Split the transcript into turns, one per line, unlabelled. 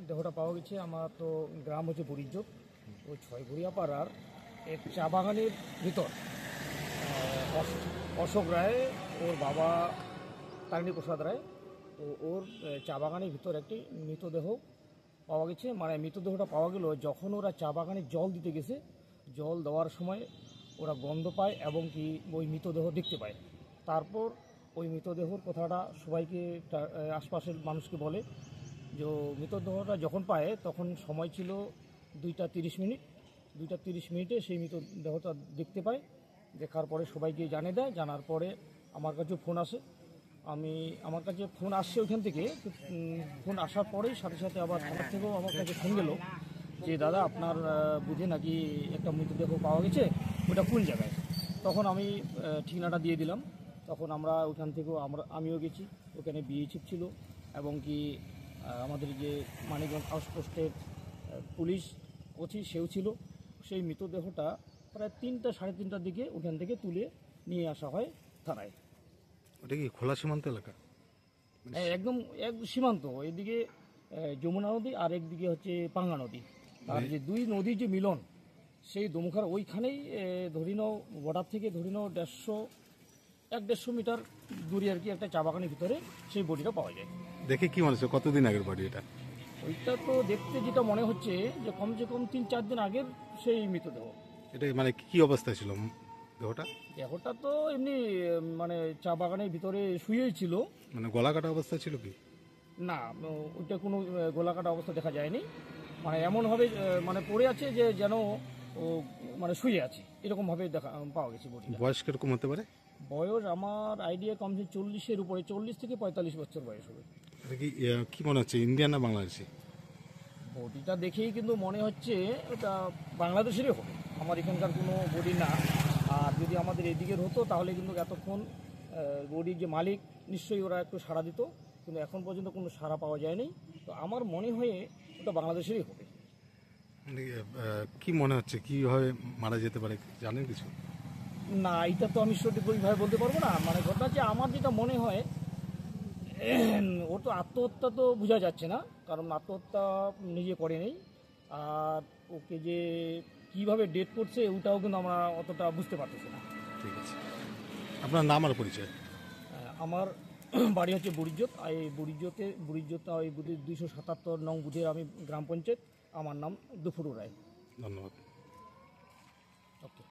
দেহটা পাওয়া গেছে। আমার তো গ্রাম হচ্ছে বুড়িজোক, ওই ছয়ঘরিয়া পাড়ার এক চা বাগানের ভিতর অশোক রায়, ওর বাবা তারিণী প্রসাদ রায়, তো ওর চা বাগানের ভিতর একটি মৃতদেহ পাওয়া গেছে। মানে মৃতদেহটা পাওয়া গেল যখন ওরা চা বাগানে জল দিতে গেছে, জল দেওয়ার সময় ওরা গন্ধ পায় এবং কি ওই মৃতদেহ দেখতে পায়। তারপর ওই মৃতদেহর কথাটা সবাইকে আশপাশের মানুষকে বলে যে মৃতদেহটা যখন পায় তখন সময় ছিল 2:30। 2:30 সেই মৃতদেহটা দেখতে পায়। দেখার পরে সবাইকে জানিয়ে দেয়। জানার পরে আমার কাছে ফোন আসে। আমার কাছে ফোন আসছে ওইখান থেকে। ফোন আসার পরেই সাথে সাথে আবার থানার থেকেও আমার কাছে ফোন গেল যে দাদা আপনার বুঝে নাকি একটা মৃতদেহ পাওয়া গেছে, ওটা কোন জায়গায়। তখন আমি ঠিকানাটা দিয়ে দিলাম। তখন আমরা ওইখান থেকেও আমিও গেছি। ওখানে বিএসএফ ছিল এবং কি আমাদের যে মানিকগঞ্জ আউটপোস্টের পুলিশ ওসি সেও ছিল। সেই মৃতদেহটা প্রায় 3টা সাড়ে 3টার দিকে ওখান থেকে তুলে নিয়ে আসা হয় থানায়।
ওটা কি খোলা সীমান্ত এলাকা?
একদম সীমান্ত। এদিকে যমুনা নদী আর একদিকে হচ্ছে পাঙ্গা নদী। আর যে দুই নদীর যে মিলন, সেই দমুখার ওইখানেই ধরি নাও বর্ডার থেকে ধরি নাও 150 মিটার দূরে আর কি একটা চা বাগানের ভিতরে সেই বডিটা পাওয়া যায়।
দেখে কি মনে হচ্ছে কতদিন আগের বডি এটা?
ওইটা তো দেখতে যেটা মনে হচ্ছে যে কমসে কম 3-4 দিন আগের সেই মৃতদেহ।
এটা মানে কি অবস্থায় ছিল দেহটা?
দেহটা তো এমনি মানে চা বাগানের ভিতরে শুয়েই ছিল।
মানে গলা কাটা অবস্থায় ছিল কি?
না, ওইটা কোনো গলা কাটা অবস্থা দেখা যায়নি। মানে এমনভাবে মানে পড়ে আছে যে যেন ও মানে শুয়ে আছে, এরকমভাবে দেখা পাওয়া গেছে বডি।
বয়স কিরকম হতে পারে?
বয়স আমার আইডিয়া কমসে 40-এর উপরে, 40 থেকে 45 বছর বয়স হবে।
এটা কি মনে হচ্ছে, ইন্ডিয়ান না বাংলাদেশি?
বডিটা দেখেই কিন্তু মনে হচ্ছে ওটা বাংলাদেশেরই হবে। আমার এখানকার কোনো বডি না। আর যদি আমাদের এদিকের হতো তাহলে কিন্তু এতক্ষণ বডির যে মালিক নিশ্চয়ই ওরা একটু সাড়া দিত, কিন্তু এখন পর্যন্ত কোনো সাড়া পাওয়া যায়নি। তো আমার মনে হয় ওটা বাংলাদেশেরই হবে।
কি মনে হচ্ছে কিভাবে মারা যেতে পারে, জানেন কিছু?
না, এটা তো আমি সঠিকভাবে বলতে পারবো না। মানে ঘটনা যে আমার যেটা মনে হয় ওর তো আত্মহত্যা তো বোঝা যাচ্ছে না, কারণ আত্মহত্যা নিজে করেনি। আর ওকে যে কিভাবে ডেট করছে ওটাও কিন্তু আমরা অতটা বুঝতে পারতেছি না।
ঠিক আছে, আপনার নাম আর পরিচয়?
আমার বাড়ি হচ্ছে বুড়িজোত। এই বুড়িজোত ওই 277 নং বুথের আমি গ্রাম পঞ্চায়েত। আমার নাম দুফুরু রায়।
ধন্যবাদ।
ওকে।